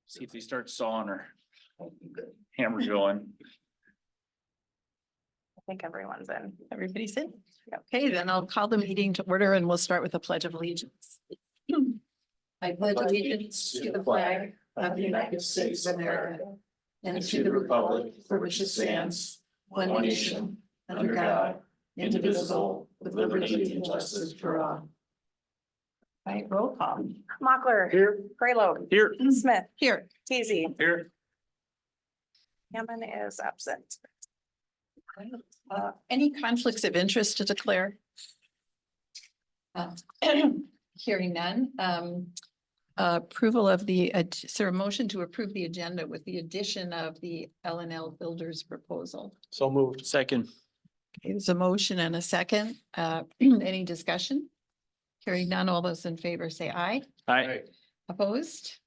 See if they start sawing or hammer going. I think everyone's in. Everybody's in? Okay, then I'll call the meeting to order and we'll start with the Pledge of Allegiance. I pledge allegiance to the flag of the United States of America and to the republic for which it stands, one nation, under God, indivisible, with liberty and justice for all. All right, roll call. Mochler. Here. Grayload. Here. Smith. Here. Teasy. Here. Hammond is absent. Any conflicts of interest to declare? Hearing none. Approval of the, is there a motion to approve the agenda with the addition of the L&L Builders proposal? So moved. Second. Okay, there's a motion and a second. Any discussion? Hearing none, all those in favor say aye. Aye. Opposed?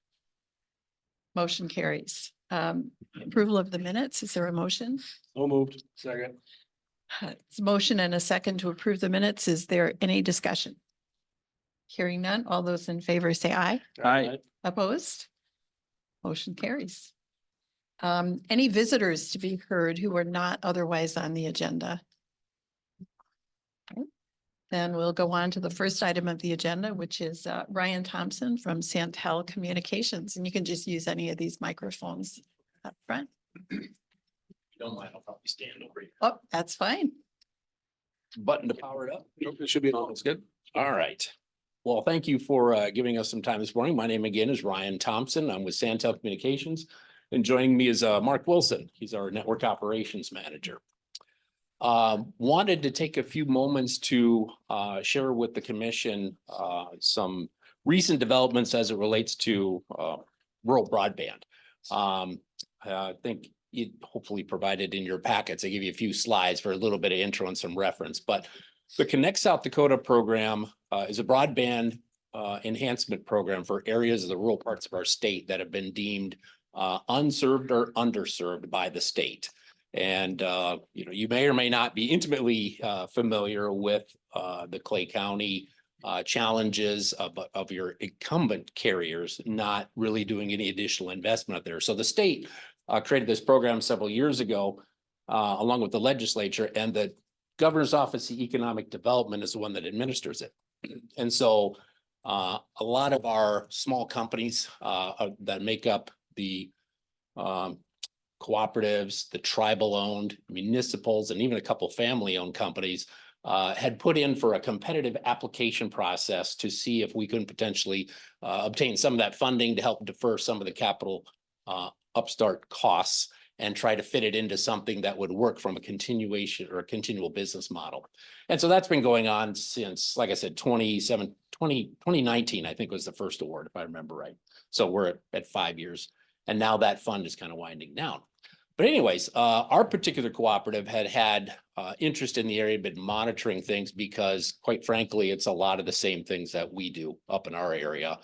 Motion carries. Approval of the minutes, is there a motion? So moved. Second. It's a motion and a second to approve the minutes. Is there any discussion? Hearing none, all those in favor say aye. Aye. Opposed? Motion carries. Any visitors to be heard who are not otherwise on the agenda? Okay. Then we'll go on to the first item of the agenda, which is Ryan Thompson from Santel Communications. And you can just use any of these microphones up front. If you don't mind, I'll probably stand over here. Oh, that's fine. Button to power it up. It should be on. It's good. All right. Well, thank you for giving us some time this morning. My name again is Ryan Thompson. I'm with Santel Communications. And joining me is Mark Wilson. He's our network operations manager. Wanted to take a few moments to share with the commission some recent developments as it relates to rural broadband. I think you hopefully provided in your packets. I give you a few slides for a little bit of intro and some reference, but the Connect South Dakota program is a broadband enhancement program for areas of the rural parts of our state that have been deemed unserved or underserved by the state. And you may or may not be intimately familiar with the Clay County challenges of your incumbent carriers not really doing any additional investment up there. So the state created this program several years ago, along with the legislature, and the Governor's Office of Economic Development is the one that administers it. And so a lot of our small companies that make up the cooperatives, the tribal owned municipals, and even a couple family owned companies had put in for a competitive application process to see if we couldn't potentially obtain some of that funding to help defer some of the capital upstart costs and try to fit it into something that would work from a continuation or a continual business model. And so that's been going on since, like I said, 2019, I think was the first award, if I remember right. So we're at 5 years, and now that fund is kind of winding down. But anyways, our particular cooperative had interest in the area, been monitoring things because, quite frankly, it's a lot of the same things that we do up in our area.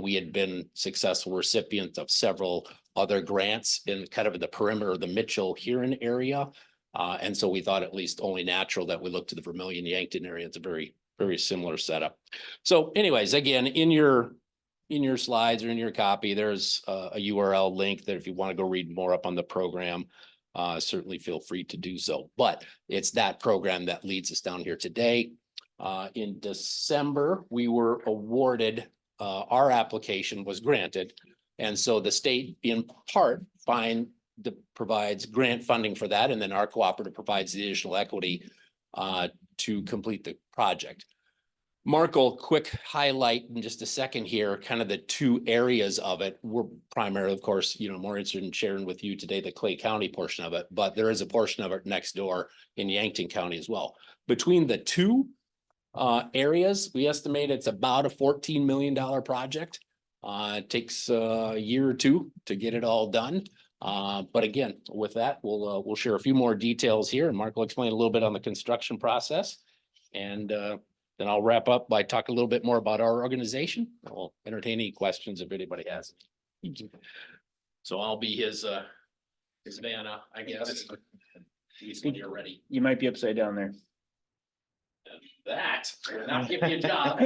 We had been successful recipients of several other grants in kind of the perimeter of the Mitchell-Huron area. And so we thought at least only natural that we look to the Vermilion-Yankton area. It's a very, very similar setup. So anyways, again, in your slides or in your copy, there's a URL link that if you want to go read more up on the program, certainly feel free to do so. But it's that program that leads us down here today. In December, we were awarded, our application was granted. And so the state in part provides grant funding for that. And then our cooperative provides the additional equity to complete the project. Mark will quick highlight in just a second here, kind of the two areas of it. We're primarily, of course, more interested in sharing with you today the Clay County portion of it, but there is a portion of it next door in Yankton County as well. Between the two areas, we estimate it's about a $14 million project. It takes a year or two to get it all done. But again, with that, we'll share a few more details here, and Mark will explain a little bit on the construction process. And then I'll wrap up by talking a little bit more about our organization. I'll entertain any questions if anybody has. So I'll be his Vanna, I guess. When you're ready. You might be upside down there. That will not give me a job.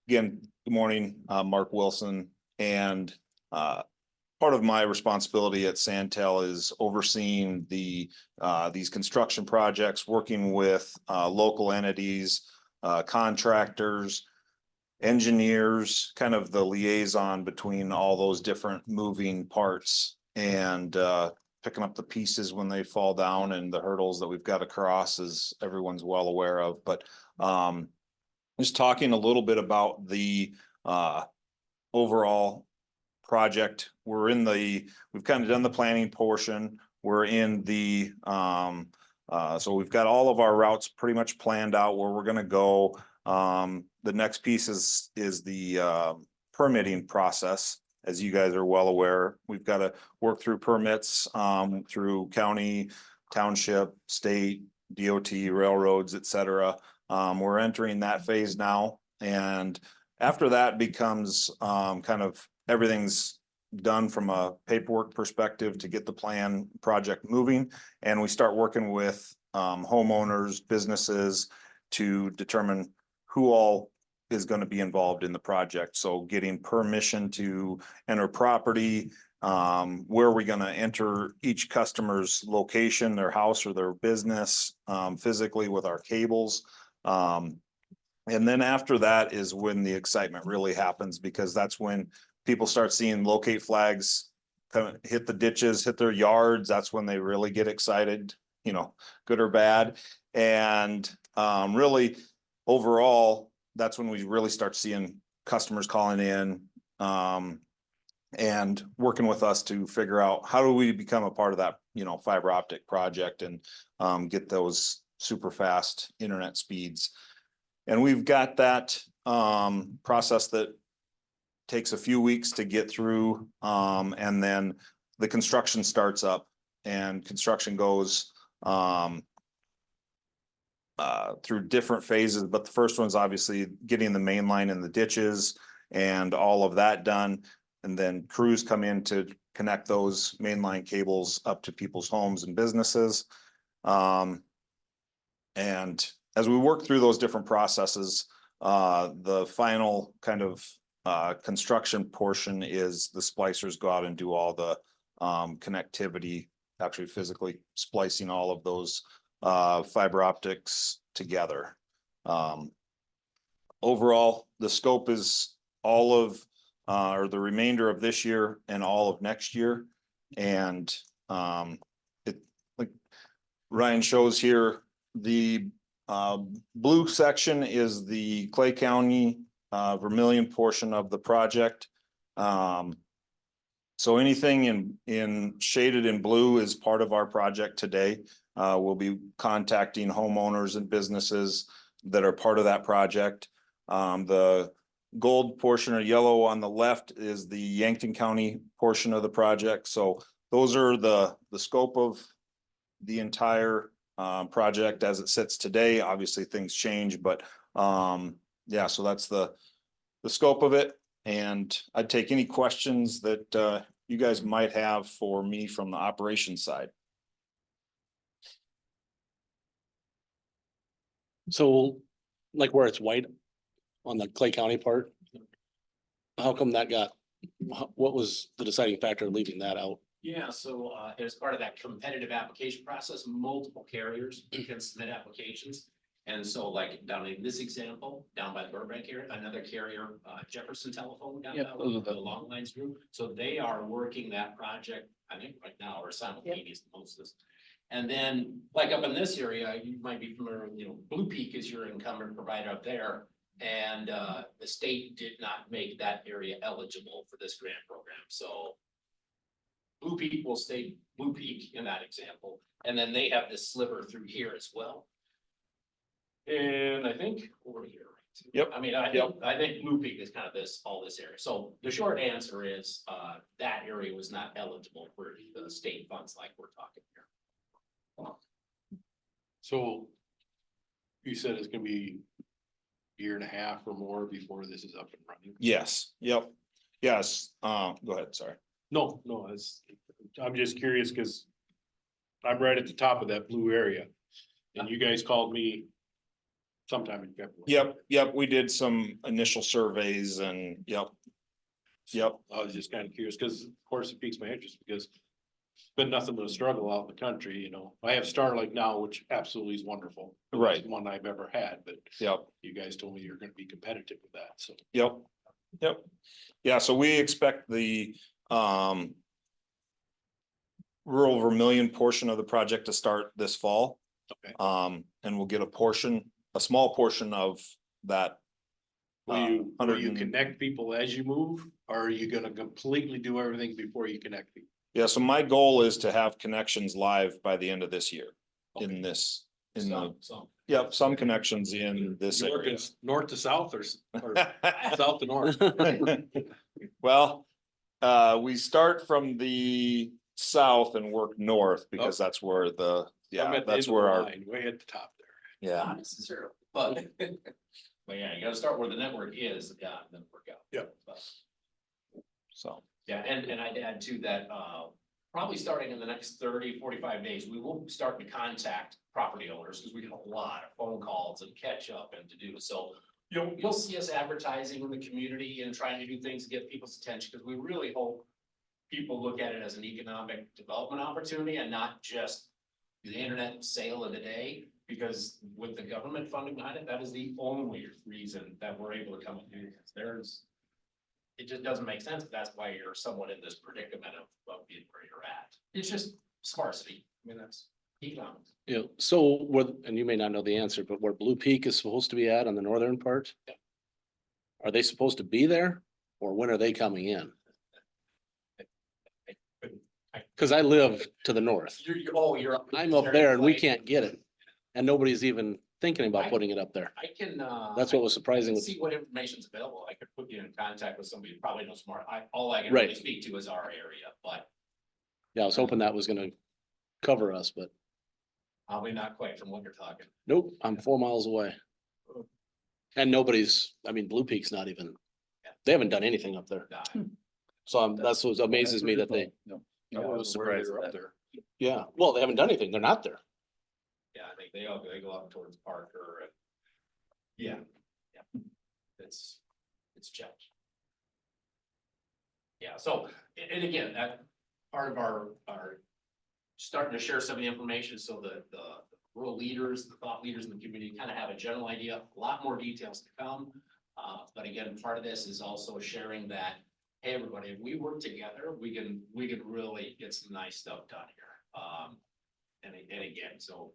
again, good morning, Mark Wilson, and part of my responsibility at Santel is overseeing these construction projects, working with local entities, contractors, engineers, kind of the liaison between all those different moving parts and picking up the pieces when they fall down and the hurdles that we've got to cross, as everyone's well aware of. But just talking a little bit about the overall project. We've kind of done the planning portion. We're in so we've got all of our routes pretty much planned out where we're gonna go. The next piece is the permitting process. As you guys are well aware, we've got to work through permits through county, township, state, DOT, railroads, et cetera. We're entering that phase now, and after that becomes kind of everything's done from a paperwork perspective to get the plan project moving, and we start working with homeowners, businesses to determine who all is going to be involved in the project. So getting permission to enter property, where are we going to enter each customer's location, their house or their business, physically with our cables. And then after that is when the excitement really happens, because that's when people start seeing locate flags kind of hit the ditches, hit their yards. That's when they really get excited, you know, good or bad. And really overall, that's when we really start seeing customers calling in and working with us to figure out how do we become a part of that, you know, fiber optic project and get those super fast internet speeds. And we've got that process that takes a few weeks to get through, and then the construction starts up, and construction goes through different phases. But the first one's obviously getting the main line in the ditches and all of that done. And then crews come in to connect those mainline cables up to people's homes and businesses. And as we work through those different processes, the final kind of construction portion is the splicers go out and do all the connectivity, actually physically splicing all of those fiber optics together. Overall, the scope is all of or the remainder of this year and all of next year. And it, like Ryan shows here, the blue section is the Clay County Vermillion portion of the project. So anything in shaded in blue is part of our project today. We'll be contacting homeowners and businesses that are part of that project. The gold portion or yellow on the left is the Yankton County portion of the project. So those are the scope of the entire project as it sits today. Obviously things change, but yeah, so that's the scope of it. And I'd take any questions that you guys might have for me from the operations side. So like where it's white on the Clay County part, how come that what was the deciding factor of leaving that out? Yeah, so as part of that competitive application process, multiple carriers can submit applications. And so like down in this example, down by the Burbank area, another carrier, Jefferson Telephone down Yep, by those are the Long Lines Group. So they are working that project, I think right now, or simultaneous most. And then like up in this area, you might be familiar, you know, Blue Peak is your incumbent provider up there. And the state did not make that area eligible for this grant program. So Blue Peak will stay Blue Peak in that example. And then they have this sliver through here as well. And I think over here. Right? Yep. I mean, I think Blue Peak is kind of all this area. So the short answer is that area was not eligible for the state funds like we're talking here. So you said it's gonna be a year and a half or more before this is up and running? Yes, yep, yes, go ahead, sorry. No, I'm just curious because I'm right at the top of that blue area. And you guys called me sometime in February. Yep, we did some initial surveys and, yep. I was just kind of curious, because of course it piques my interest, because it's been nothing but a struggle out in the country, you know. I have Starlink now, which absolutely is wonderful. The best Right. One I've ever had, but Yep. you guys told me you're gonna be competitive with that, so. Yep. Yeah, so we expect the rural Vermillion portion of the project to start this fall. Okay. And we'll get a small portion of that. Will you 100 and- connect people as you move, or are you gonna completely do everything before you connect people? Yeah, so my goal is to have connections live by the end of this year in Okay. this, in the, Some. yep, some connections in this You're area. working north to south or south to north? Well, we start from the south and work north because that's where the, I'm yeah, at the that's end of where the our, line, way at the top there. yeah. Not necessarily, but. But yeah, you gotta start where the network is, yeah, and then work out. Yep. So, Yeah, and I'd add to that, probably starting in the next 30-45 days, we will start to contact property owners, because we get a lot of phone calls and catch up and to do, so. You'll see us advertising in the community and trying to do things to get people's attention, because we really hope people look at it as an economic development opportunity and not just the internet sale of the day. Because with the government funding behind it, that is the only reason that we're able to come and do this. It just doesn't make sense. That's why you're somewhat in this predicament of being where you're at. It's just sparsity. I mean, that's economics. Yeah, so where, and you may not know the answer, but where Blue Peak is supposed to be at on the northern part? Yeah. Are they supposed to be there, or when are they coming in? Cause I live to the north. You're. I'm up there and we can't get it. And nobody's even thinking about putting it up there. I can, That's what was I surprising. can see what information's available. I could put you in contact with somebody who probably knows more. All I can Right. really speak to is our area, but Yeah, I was hoping that was gonna cover us, but probably not quite from what you're talking. nope, I'm 4 miles away. And nobody's, I mean, Blue Peak's not even, they haven't done anything up there. Nah, So that's what amazes me that they, I was surprised at that. there. Yeah, well, they haven't done anything. They're not there. Yeah, I think they go up towards Parker and. Yeah. It's challenging. Yeah, so, and again, that part of our starting to share some of the information so that the rural leaders, the thought leaders in the community kind of have a general idea, a lot more details to come. But again, part of this is also sharing that, hey, everybody, if we work together, we can really get some nice stuff done here. And again, so,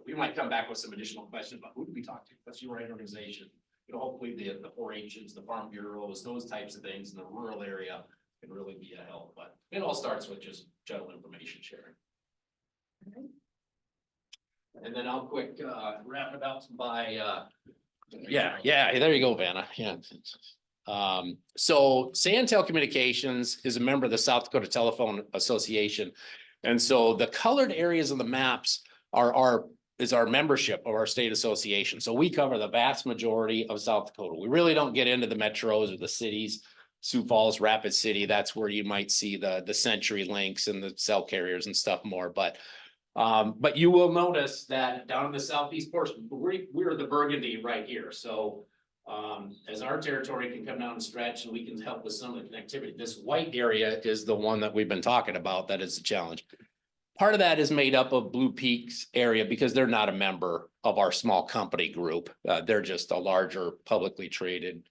we might come back with some additional questions about who do we talk to? What's your organization? Hopefully the 4-H's, the farm bureaus, those types of things in the rural area can really be a help, but it all starts with just general information sharing. And then I'll quick wrap it up by yeah, there you go, Vanna. Yeah. So Santel Communications is a member of the South Dakota Telephone Association. And so the colored areas of the maps is our membership of our state association. So we cover the vast majority of South Dakota. We really don't get into the metros or the cities. Sioux Falls, Rapid City, that's where you might see the CenturyLinks and the cell carriers and stuff more, but you will notice that down in the southeast portion, we're the Burgundy right here, so as our territory can come down and stretch and we can help with some of the connectivity, this white area is the one that we've been talking about, that is a challenge. Part of that is made up of Blue Peaks area because they're not a member of our small company group. They're just a larger publicly traded,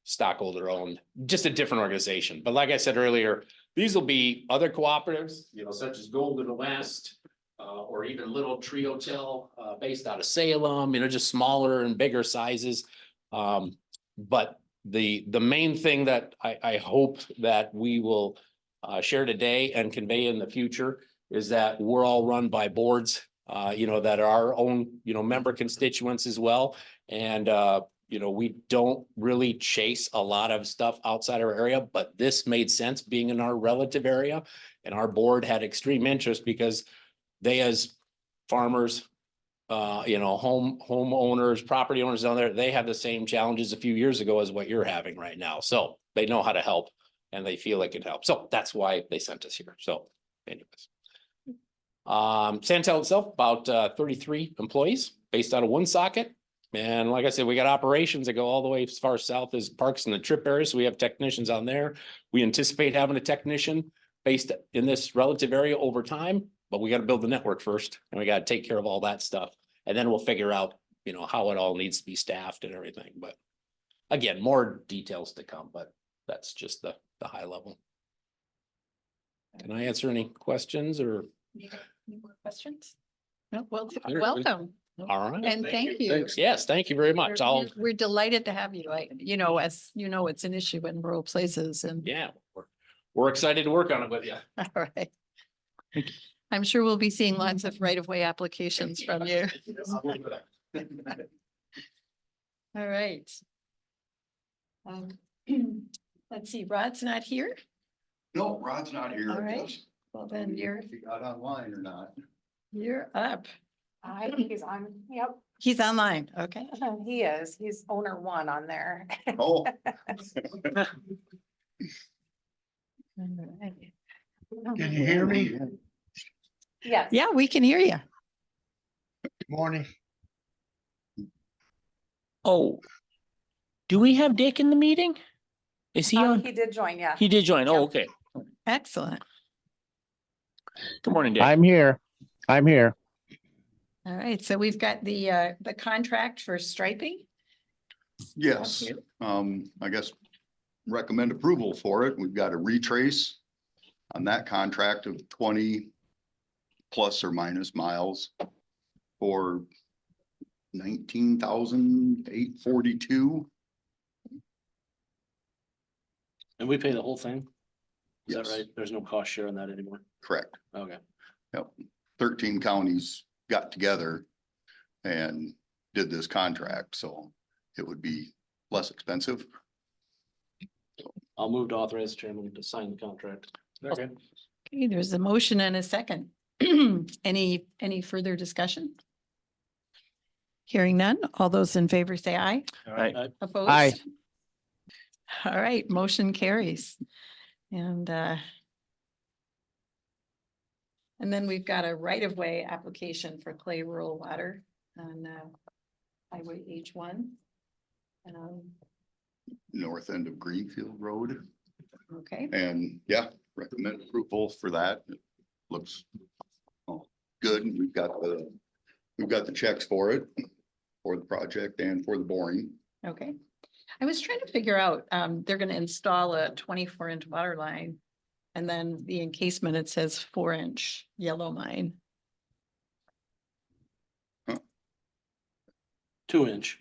stockholder owned, just a different organization. But like I said earlier, these will be other cooperatives, such as Golden West, or even Little Tree Hotel, based out of Salem, just smaller and bigger sizes. But the main thing that I hope that we will share today and convey in the future is that we're all run by boards, that are our own, member constituents as well. And, we don't really chase a lot of stuff outside our area, but this made sense being in our relative area. And our board had extreme interest because they, as farmers, homeowners, property owners down there, they have the same challenges a few years ago as what you're having right now. So they know how to help and they feel it can help. So that's why they sent us here. So anyways. Santel itself, about 33 employees based out of Woonsocket. And like I said, we got operations that go all the way as far south as parks and the trip area. So we have technicians on there. We anticipate having a technician based in this relative area over time, but we got to build the network first and we got to take care of all that stuff. And then we'll figure out, you know, how it all needs to be staffed and everything. But again, more details to come, but that's just the high level. Can I answer any questions or? Any more questions? No, well, Sure. welcome All right. and thank you. Thanks. Yes, thank you very much. We're delighted to have you. You know, as you know, it's an issue in rural places and. Yeah, we're excited to work on it with you. All right. I'm sure we'll be seeing lots of right-of-way applications from you. All right. Let's see, Rod's not here. No, Rod's not here. All I right. guess. Well, then If he got online or not. you're up. I think he's on, yep, He's online. Okay. he is. He's owner one on there. Oh, All right. Can you hear me? Yes. Yeah, we can hear you. Morning. Oh. Do we have Dick in the meeting? Is he on? He did join, yeah. He did join. Yeah. Oh, okay. Excellent. Good morning, Dick. I'm here. I'm here. All right. So we've got the contract for striping. yes, I guess recommend approval for it. We've got a retrace on that contract of 20 plus or minus miles for 19,842. And we pay the whole thing? Is that Yes. right? There's no cost share on that anymore? Correct. Okay. 13 counties got together and did this contract, so it would be less expensive. I'll move to authorize the chairman to sign the contract. Okay. Okay, there's a motion and a second. Any further discussion? Hearing none. All those in favor say aye. Aye. Opposed? Aye. All right, motion carries. And then we've got a right-of-way application for Clay Rural Water on Highway H1. North end of Greenfield Road. Okay, And yeah, recommend approval for that. It looks good. We've got the checks for it, for the project and for the boring. okay. I was trying to figure out, they're gonna install a 24-inch water line. And then the encasement, it says 4-inch yellow line. 2-inch,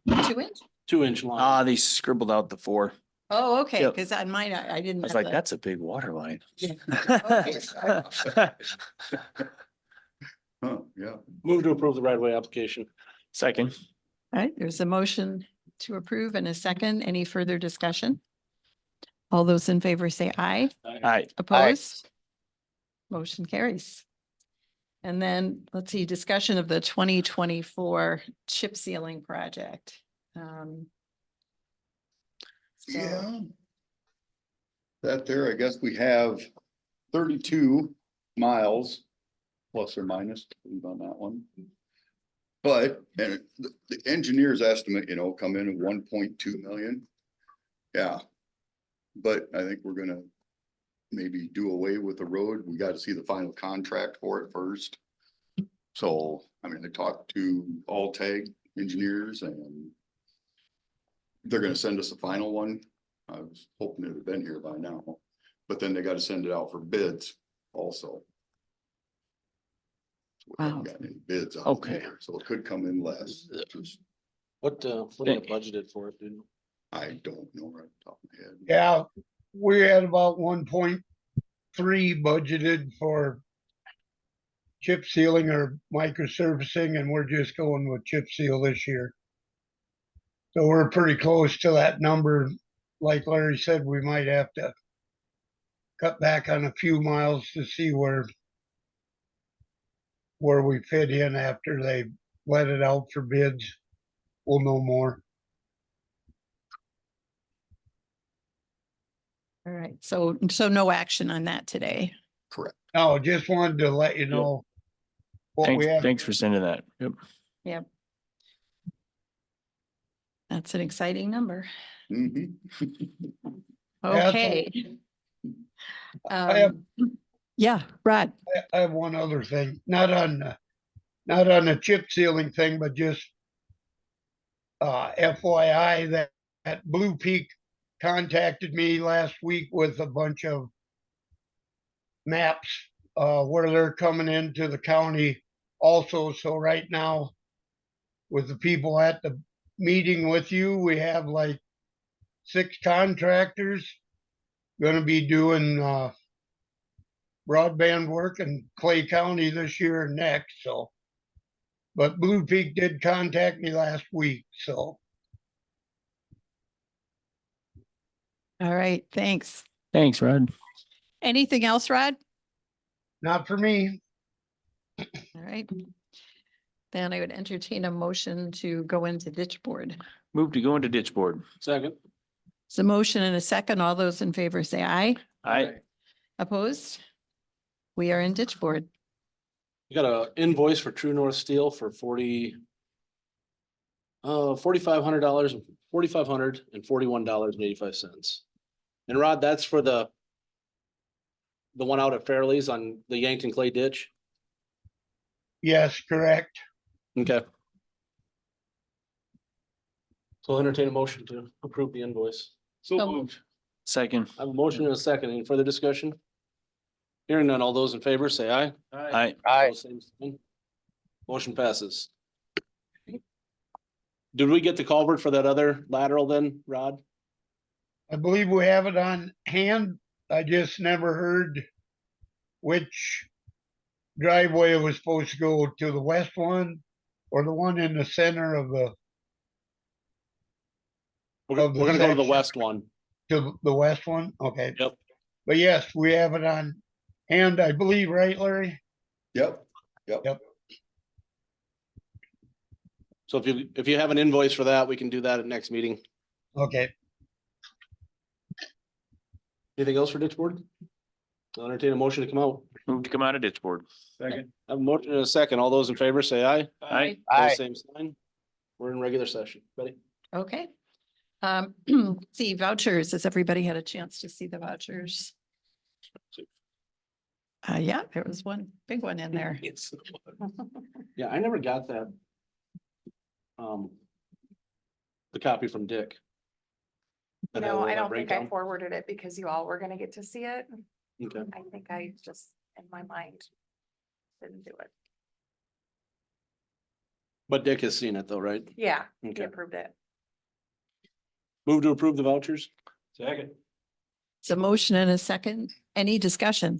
2-inch? 2-inch line. Ah, they scribbled out the 4. Oh, okay, Yep. because on mine, I I didn't. was have like, the- that's a big water line. Yeah. Huh, yeah. Move to approve the right-of-way application. Second. All right, there's a motion to approve and a second. Any further discussion? All those in favor say aye. Aye. Opposed? Motion carries. And then, let's see, discussion of the 2024 chip sealing project. So- Yeah. That there, I guess we have 32 miles plus or minus on that one. But, and the engineer's estimate, come in at 1.2 million. Yeah. But I think we're gonna maybe do away with the road. We got to see the final contract for it first. So, I mean, I talked to Alltag engineers and they're gonna send us a final one. I was hoping it had been here by now, but then they gotta send it out for bids also. So we haven't Wow. gotten any bids on it Okay. yet, so it could come in less, which is, What are the budgeted for it, dude? I don't know right off the top of my head. Yeah, we had about 1.3 budgeted for chip sealing or micro surfacing, and we're just going with chip seal this year. So we're pretty close to that number. Like Larry said, we might have to cut back on a few miles to see where we fit in after they let it out for bids. We'll know more. All right, so no action on that today. Correct. No, just wanted to let you know what we Thanks, have. thanks for sending that. Yep. Yep. That's an exciting number. Mhm. That's Okay. I have- Yeah, Rod. I have one other thing, not on the chip sealing thing, but just FYI that Blue Peak contacted me last week with a bunch of maps where they're coming into the county also. So right now, with the people at the meeting with you, we have like 6 contractors gonna be doing broadband work in Clay County this year and next, so. But Blue Peak did contact me last week, so All right, thanks. Thanks, Rod. Anything else, Rod? not for me. All right. Then I would entertain a motion to go into ditch board. Move to go into ditch board. Second. It's a motion and a second. All those in favor say aye. Aye. Opposed? We are in ditch board. You got a invoice for True North Steel for $4,500, $4,541.85. And Rod, that's for the one out at Fairleys on the Yankton Clay Ditch. Yes, correct. Okay. So I'll entertain a motion to approve the invoice. So moved. Second. I have a motion and a second. Any further discussion? Hearing none, all those in favor say aye. Aye. Opposed, same sign. Motion passes. Did we get the culvert for that other lateral then, Rod? I believe we have it on hand. I just never heard which driveway it was supposed to go to, the west one or the one in the center of the, We're Of the gonna go to the section. west one. to the west one? Okay. Yep. But yes, we have it on hand, I believe, right, Larry? Yep, So if you have an invoice for that, we can do that at next meeting. Okay. Anything else for ditch board? I'll entertain a motion to come out. Move to come out of ditch board. Second. I have a motion and a second. All those in favor say aye. Aye. Opposed, same sign. We're in regular session. Ready? Okay. See vouchers. Has everybody had a chance to see the vouchers? Yeah, there was one big one in there. It's- Yeah, I never got that. The copy from Dick. That had No, all I that don't think I breakdown. forwarded it because you all were gonna get to see it. Okay. I think I just, in my mind, didn't do it. But Dick has seen it though, right? Yeah, he Okay. approved it. Move to approve the vouchers? Second. It's a motion and a second. Any discussion?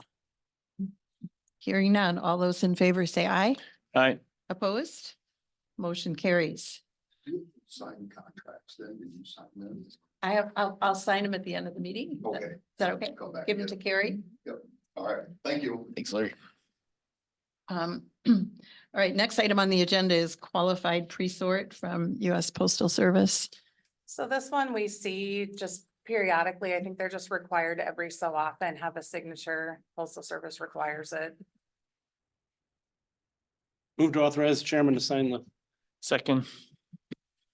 Hearing none. All those in favor say aye. Aye. Opposed? Motion carries. sign contracts then, did you sign them? I'll sign them at the end of the meeting. Is Okay. Is that okay? Come back Give them and to get Carrie. All right, thank you. Thanks, Larry. All right, next item on the agenda is qualified pre-sort from US Postal Service. So this one we see just periodically. I think they're just required every so often have a signature. Postal Service requires it. Move to authorize the chairman to sign the Second.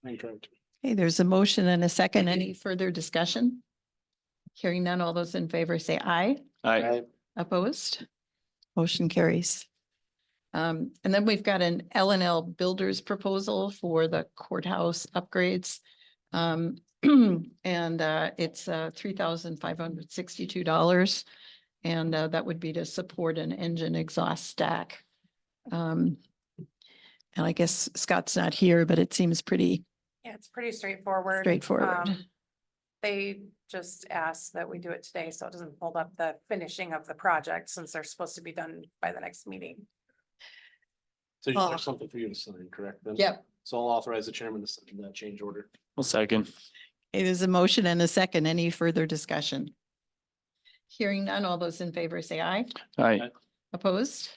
contract. Okay, there's a motion and a second. Any further discussion? Hearing none, all those in favor say aye. Aye. Opposed? Motion carries. And then we've got an L&L Builders proposal for the courthouse upgrades. And it's $3,562. And that would be to support an engine exhaust stack. And I guess Scott's not here, but it seems pretty Yeah, it's pretty straightforward. straightforward. They just asked that we do it today, so it doesn't hold up the finishing of the project since they're supposed to be done by the next meeting. So Oh. there's something for you to sign, correct? then? Yep. So I'll authorize the chairman to sign that change order. Well, second. It is a motion and a second. Any further discussion? Hearing none, all those in favor say aye. Aye. Opposed?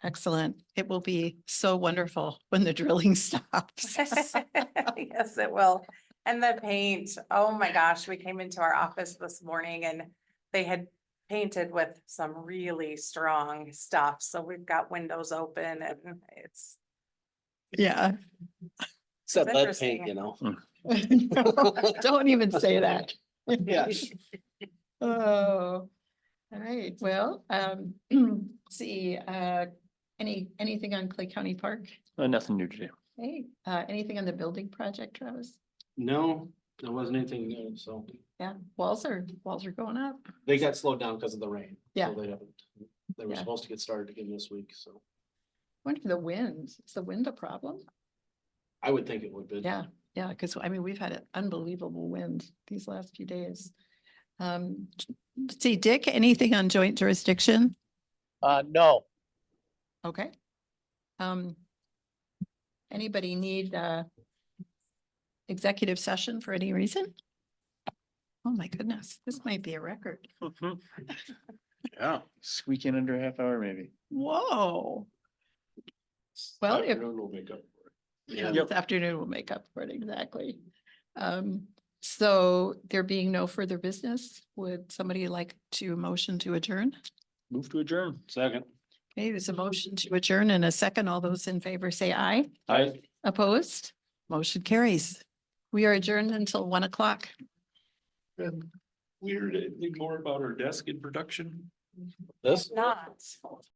Excellent. It will be so wonderful when the drilling stops. Yes, it will. And the paint, oh my gosh, we came into our office this morning and they had painted with some really strong stuff. So we've got windows open and it's Yeah, It's that lead interesting. paint, you know? Don't even say that. Yeah. Oh, all right, well, see, anything on Clay County Park? Nothing new today. Hey, anything on the building project, Travis? No, there wasn't anything new, so Yeah, walls are going up. they got slowed down because of the rain. Yeah. So they were Yeah. supposed to get started again this week, so Wonder if the wind, is the wind a problem? I would think it would be. Yeah, yeah, because I mean, we've had an unbelievable wind these last few days. Let's see, Dick, anything on joint jurisdiction? No, Okay. Anybody need executive session for any reason? Oh my goodness, this might be a record. Yeah. Squeak in under a half hour, maybe. Whoa. Well, if, Afternoon will make up for it. yeah, this afternoon will make up for it, exactly. So there being no further business, would somebody like to motion to adjourn? Move to adjourn. Second. Okay, there's a motion to adjourn and a second. All those in favor say aye. I. Opposed? Motion carries. We are adjourned until 1 o'clock. Weird, anything more about our desk in production? This? Not.